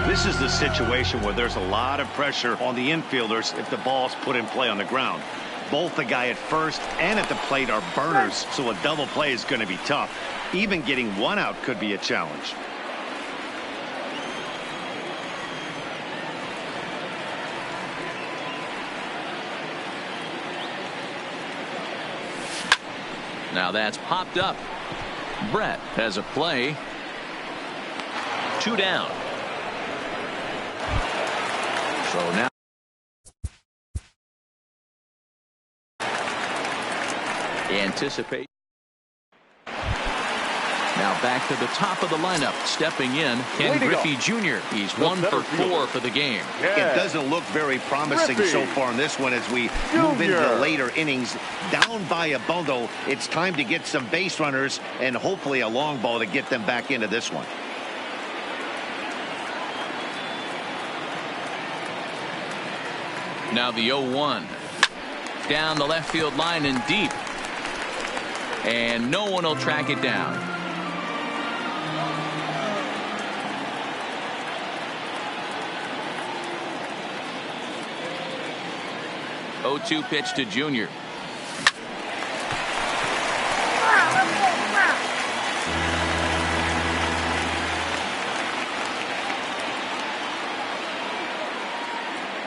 This is the situation where there's a lot of pressure on the infielders if the ball's put in play on the ground. Both the guy at first and at the plate are burners, so a double play is going to be tough. Even getting one out could be a challenge. Now that's popped up. Brett has a play. 2 down. So now Anticipate. Now back to the top of the lineup. Stepping in, Ken Griffey Jr. He's 1 for 4 for the game. It doesn't look very promising so far in this one as we move into the later innings. Down by a bundle, it's time to get some base runners and hopefully a long ball to get them back into this one. Now the 0-1. Down the left field line and deep. And no one will track it down. 0-2 pitch to Junior.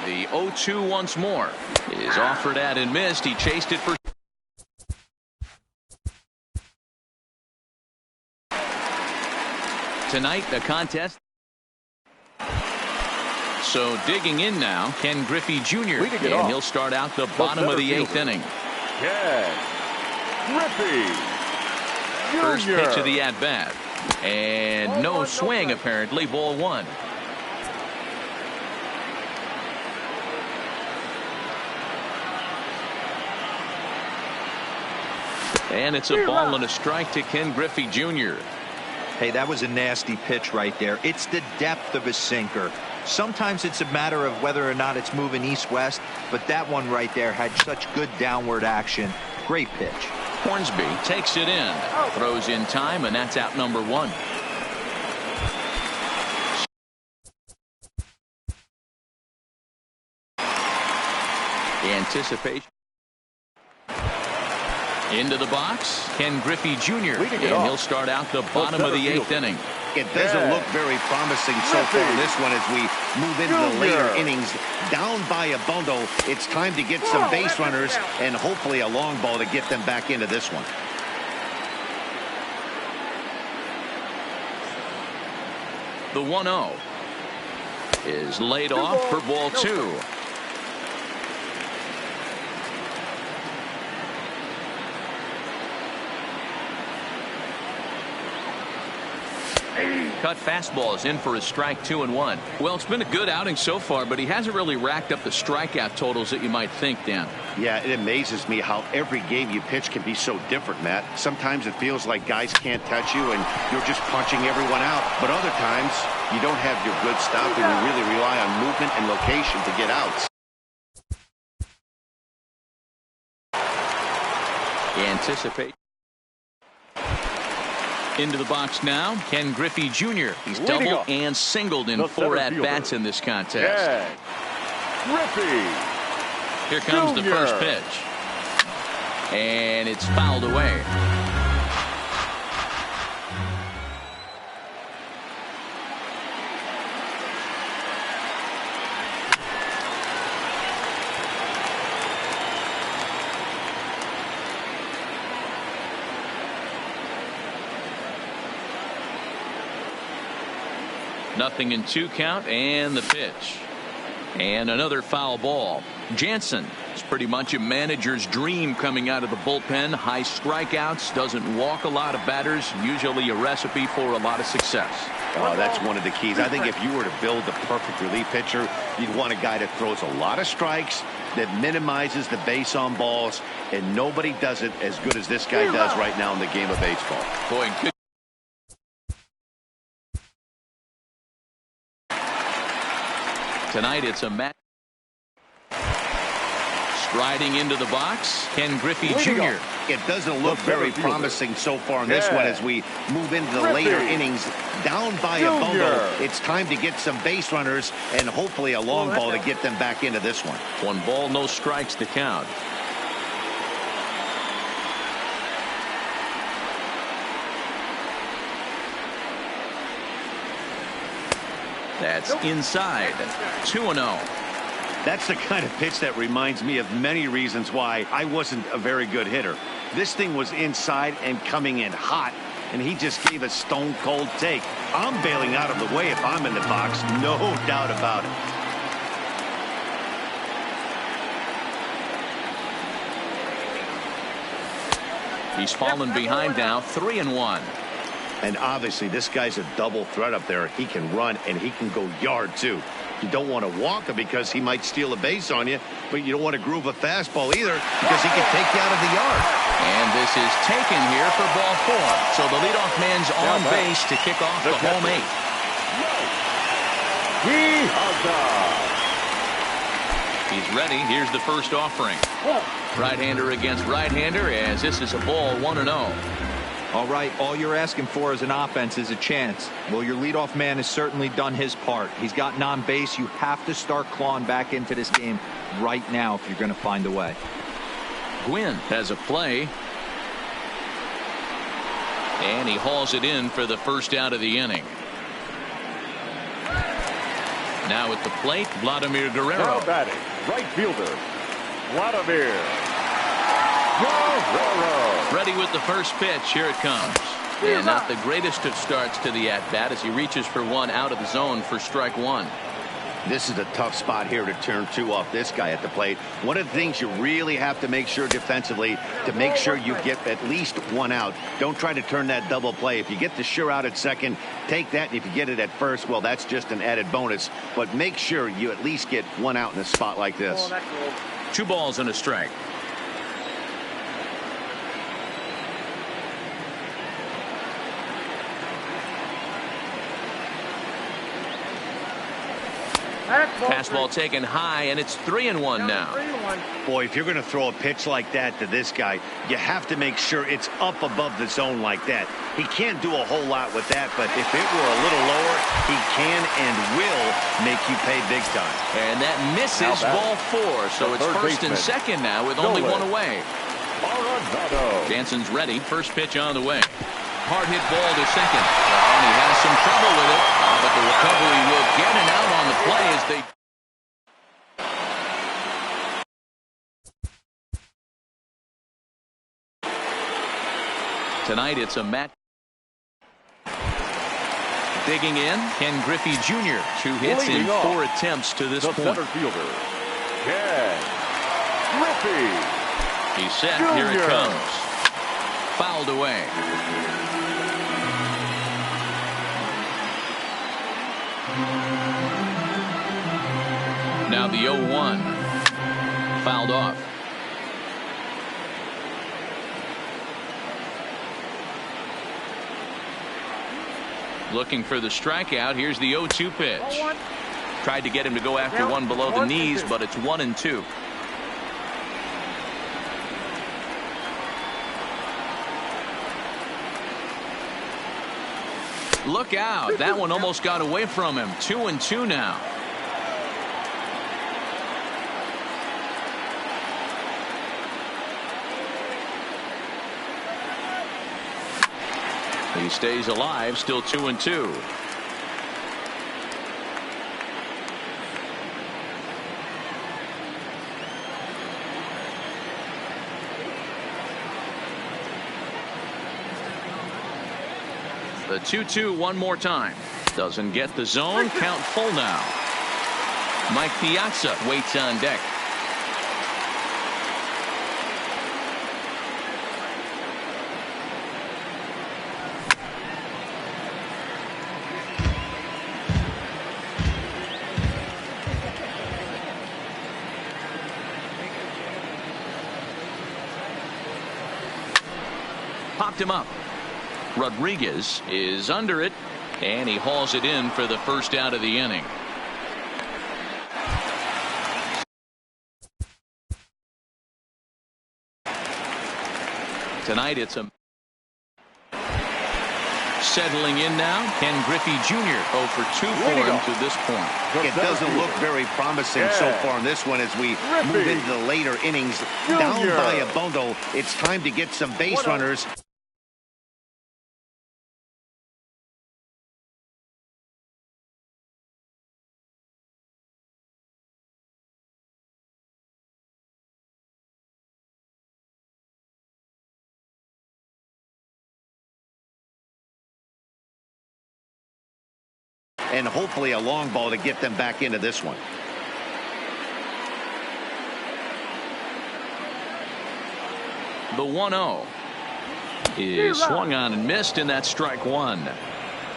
The 0-2 once more is offered at and missed. He chased it for. Tonight, the contest. So digging in now, Ken Griffey Jr. And he'll start out the bottom of the 8th inning. Ken Griffey Jr. First pitch of the at-bat. And no swing, apparently. Ball 1. And it's a ball and a strike to Ken Griffey Jr. Hey, that was a nasty pitch right there. It's the depth of a sinker. Sometimes it's a matter of whether or not it's moving east-west, but that one right there had such good downward action. Great pitch. Hornsby takes it in, throws in time, and that's out number 1. Anticipation. Into the box, Ken Griffey Jr. And he'll start out the bottom of the 8th inning. It doesn't look very promising so far in this one as we move into the later innings. Down by a bundle, it's time to get some base runners and hopefully a long ball to get them back into this one. The 1-0 is laid off for ball 2. Cut fastball is in for a strike, 2-1. Well, it's been a good outing so far, but he hasn't really racked up the strikeout totals that you might think, Dan. Yeah, it amazes me how every game you pitch can be so different, Matt. Sometimes it feels like guys can't touch you and you're just punching everyone out. But other times you don't have your good stuff and you really rely on movement and location to get outs. Anticipate. Into the box now, Ken Griffey Jr. He's doubled and singled in 4 at-bats in this contest. Ken Griffey Here comes the first pitch. And it's fouled away. Nothing in 2 count, and the pitch. And another foul ball. Jansen is pretty much a manager's dream coming out of the bullpen. High strikeouts, doesn't walk a lot of batters, usually a recipe for a lot of success. Oh, that's one of the keys. I think if you were to build the perfect relief pitcher, you'd want a guy that throws a lot of strikes, that minimizes the base on balls, and nobody does it as good as this guy does right now in the game of baseball. Boy, good. Tonight it's a match. Striding into the box, Ken Griffey Jr. It doesn't look very promising so far in this one as we move into the later innings. Down by a bundle, it's time to get some base runners and hopefully a long ball to get them back into this one. 1 ball, no strikes to count. That's inside. 2-0. That's the kind of pitch that reminds me of many reasons why I wasn't a very good hitter. This thing was inside and coming in hot, and he just gave a stone-cold take. I'm bailing out of the way if I'm in the box, no doubt about it. He's fallen behind now, 3-1. And obviously, this guy's a double threat up there. He can run and he can go yard, too. You don't want to walk him because he might steal a base on you, but you don't want to groove a fastball either because he can take you out of the yard. And this is taken here for ball 4. So the leadoff man's on base to kick off the home 8. He's ready. Here's the first offering. Right-hander against right-hander as this is a ball 1-0. All right, all you're asking for as an offense is a chance. Well, your leadoff man has certainly done his part. He's gotten on base. You have to start clawing back into this game right now if you're going to find a way. Gwynn has a play. And he hauls it in for the first out of the inning. Now at the plate, Vladimir Guerrero. Now batting, right fielder, Vladimir Guerrero. Ready with the first pitch. Here it comes. And not the greatest of starts to the at-bat as he reaches for one out of the zone for strike 1. This is a tough spot here to turn 2 off this guy at the plate. One of the things you really have to make sure defensively to make sure you get at least 1 out. Don't try to turn that double play. If you get the sure out at second, take that. And if you get it at first, well, that's just an added bonus. But make sure you at least get 1 out in a spot like this. 2 balls and a strike. Fastball taken high, and it's 3-1 now. Boy, if you're going to throw a pitch like that to this guy, you have to make sure it's up above the zone like that. He can't do a whole lot with that, but if it were a little lower, he can and will make you pay big time. And that misses ball 4, so it's first and second now with only 1 away. Jansen's ready. First pitch on the way. Hard hit ball to second. And he has some trouble with it. But the recovery will get an out on the play as they... Tonight it's a Matt. Digging in, Ken Griffey Jr. 2 hits in 4 attempts to this point. Center fielder, Ken Griffey. He's set. Here it comes. Fouled away. Now the 0-1. Fouled off. Looking for the strikeout. Here's the 0-2 pitch. Tried to get him to go after one below the knees, but it's 1-2. Look out. That one almost got away from him. 2-2 now. He stays alive, still 2-2. The 2-2 one more time. Doesn't get the zone. Count full now. Mike Piazza waits on deck. Popped him up. Rodriguez is under it, and he hauls it in for the first out of the inning. Tonight it's a settling in now. Ken Griffey Jr. 0 for 2 for him to this point. It doesn't look very promising so far in this one as we move into the later innings. Down by a bundle, it's time to get some base runners. And hopefully a long ball to get them back into this one. The 1-0. is swung on and missed, and that's strike one.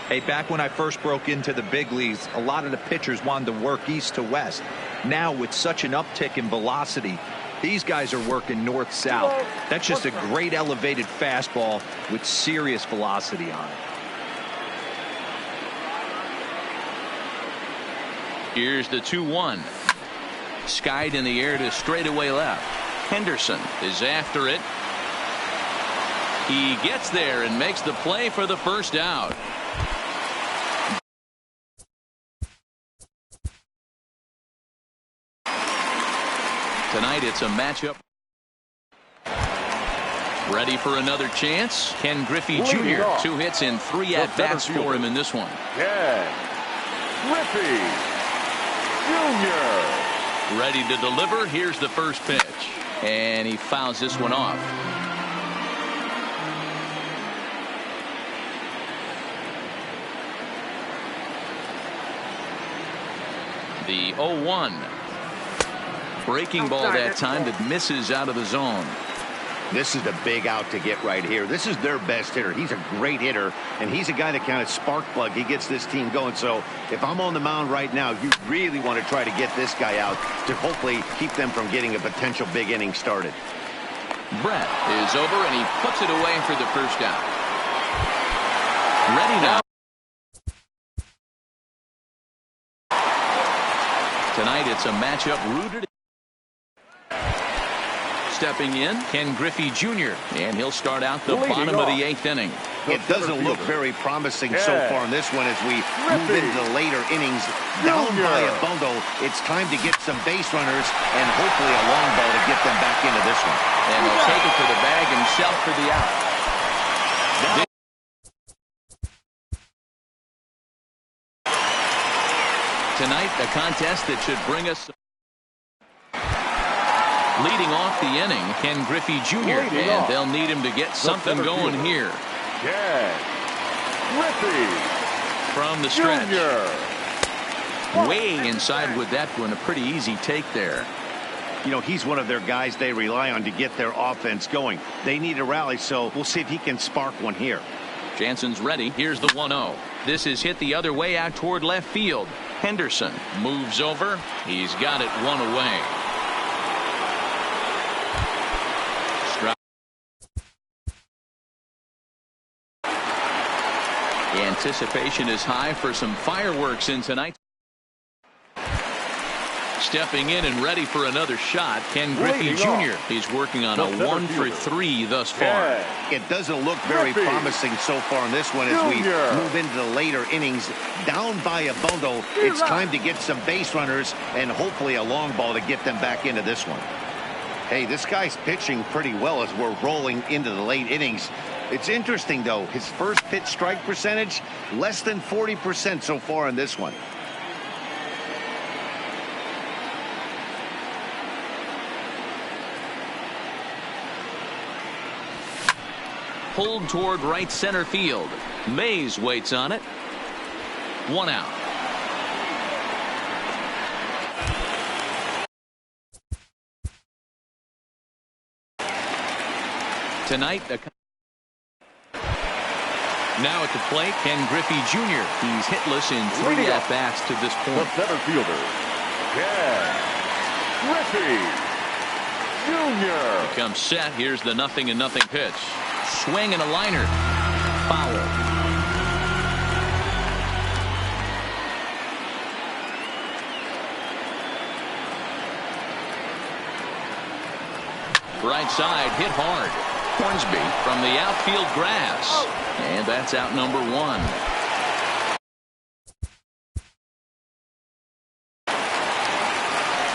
Hey, back when I first broke into the big leagues, a lot of the pitchers wanted to work east to west. Now, with such an uptick in velocity, these guys are working north-south. That's just a great elevated fastball with serious velocity on it. Here's the 2-1. Skied in the air to straightaway left. Henderson is after it. He gets there and makes the play for the first out. Tonight it's a matchup. Ready for another chance. Ken Griffey Jr. 2 hits and 3 at-bats for him in this one. Ken Griffey Jr. Ready to deliver. Here's the first pitch. And he fouls this one off. The 0-1. Breaking ball that time that misses out of the zone. This is the big out to get right here. This is their best hitter. He's a great hitter, and he's a guy that kind of spark plug. He gets this team going. So if I'm on the mound right now, you really want to try to get this guy out to hopefully keep them from getting a potential big inning started. Brett is over, and he puts it away for the first out. Ready now. Tonight it's a matchup rooted. Stepping in, Ken Griffey Jr., and he'll start out the bottom of the 8th inning. It doesn't look very promising so far in this one as we move into the later innings. Down by a bundle, it's time to get some base runners and hopefully a long ball to get them back into this one. And he'll take it to the bag himself for the out. Tonight, a contest that should bring us. Leading off the inning, Ken Griffey Jr., and they'll need him to get something going here. Ken Griffey From the stretch. Jr. Way inside with that one, a pretty easy take there. You know, he's one of their guys they rely on to get their offense going. They need a rally, so we'll see if he can spark one here. Jansen's ready. Here's the 1-0. This is hit the other way out toward left field. Henderson moves over. He's got it one away. Anticipation is high for some fireworks in tonight. Stepping in and ready for another shot, Ken Griffey Jr. He's working on a 1-for-3 thus far. It doesn't look very promising so far in this one as we move into the later innings. Down by a bundle, it's time to get some base runners and hopefully a long ball to get them back into this one. Hey, this guy's pitching pretty well as we're rolling into the late innings. It's interesting, though, his first pitch strike percentage, less than 40% so far in this one. Pulled toward right center field. Mays waits on it. 1 out. Tonight, now at the plate, Ken Griffey Jr. He's hitless in 3 at-bats to this point. The center fielder, Ken Griffey Jr. Comes set. Here's the 0-0 pitch. Swing and a liner. Foul. Right side hit hard. Hornsby from the outfield grass. And that's out number 1.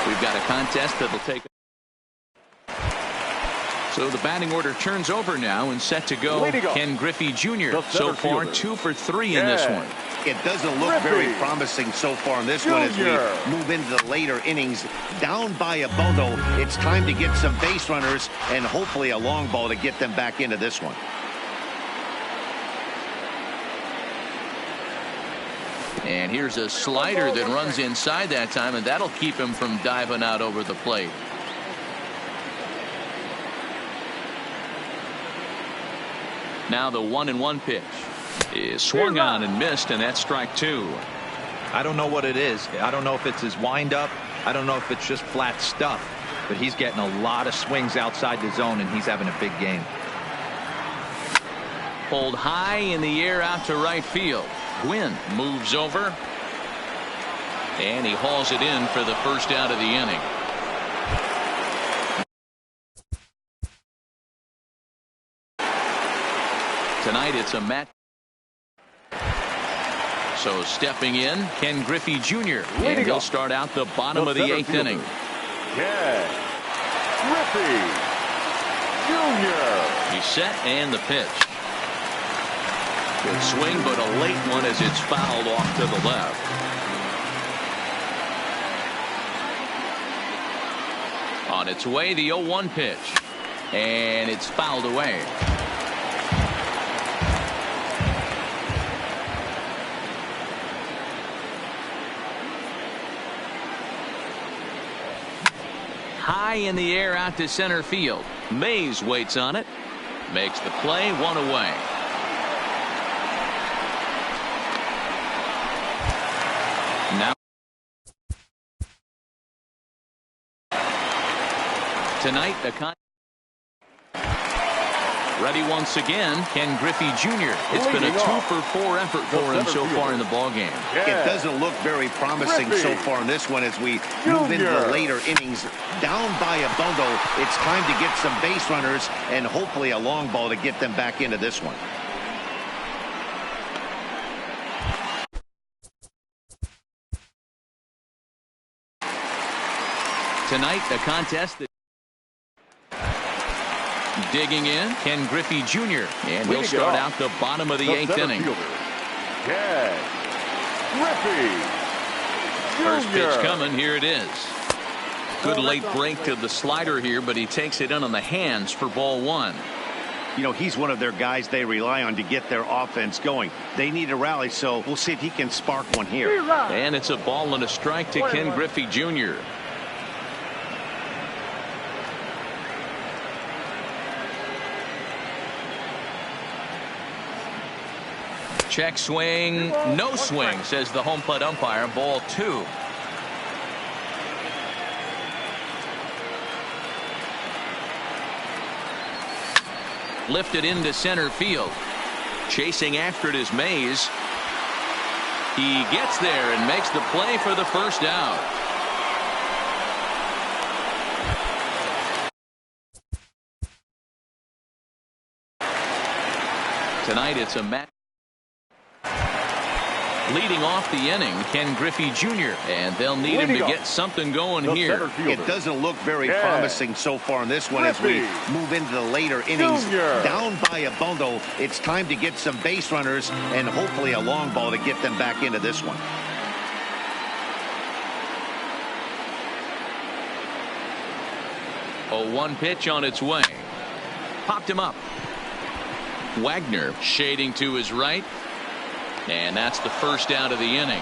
We've got a contest that'll take. So the batting order turns over now and set to go. Ken Griffey Jr. So far 2 for 3 in this one. It doesn't look very promising so far in this one as we move into the later innings. Down by a bundle, it's time to get some base runners and hopefully a long ball to get them back into this one. And here's a slider that runs inside that time, and that'll keep him from diving out over the plate. Now the 1-1 pitch is swung on and missed, and that's strike 2. I don't know what it is. I don't know if it's his windup. I don't know if it's just flat stuff. But he's getting a lot of swings outside the zone, and he's having a big game. Pulled high in the air out to right field. Gwynn moves over, and he hauls it in for the first out of the inning. Tonight it's a match. So stepping in, Ken Griffey Jr. And he'll start out the bottom of the 8th inning. Ken Griffey Jr. He's set and the pitch. Good swing, but a late one as it's fouled off to the left. On its way, the 0-1 pitch. And it's fouled away. High in the air out to center field. Mays waits on it. Makes the play, 1 away. Now tonight the ready once again, Ken Griffey Jr. It's been a 2-for-4 effort for him so far in the ballgame. It doesn't look very promising so far in this one as we move into the later innings. Down by a bundle, it's time to get some base runners and hopefully a long ball to get them back into this one. Tonight, the contest that digging in, Ken Griffey Jr. And he'll start out the bottom of the 8th inning. Ken Griffey Jr. First pitch coming. Here it is. Good late break to the slider here, but he takes it in on the hands for ball 1. You know, he's one of their guys they rely on to get their offense going. They need a rally, so we'll see if he can spark one here. And it's a ball and a strike to Ken Griffey Jr. Check swing, no swing, says the home plate umpire. Ball 2. Lifted into center field. Chasing after it is Mays. He gets there and makes the play for the first out. Tonight it's a match. Leading off the inning, Ken Griffey Jr. And they'll need him to get something going here. It doesn't look very promising so far in this one as we move into the later innings. Down by a bundle, it's time to get some base runners and hopefully a long ball to get them back into this one. A 1 pitch on its way. Popped him up. Wagner shading to his right. And that's the first out of the inning.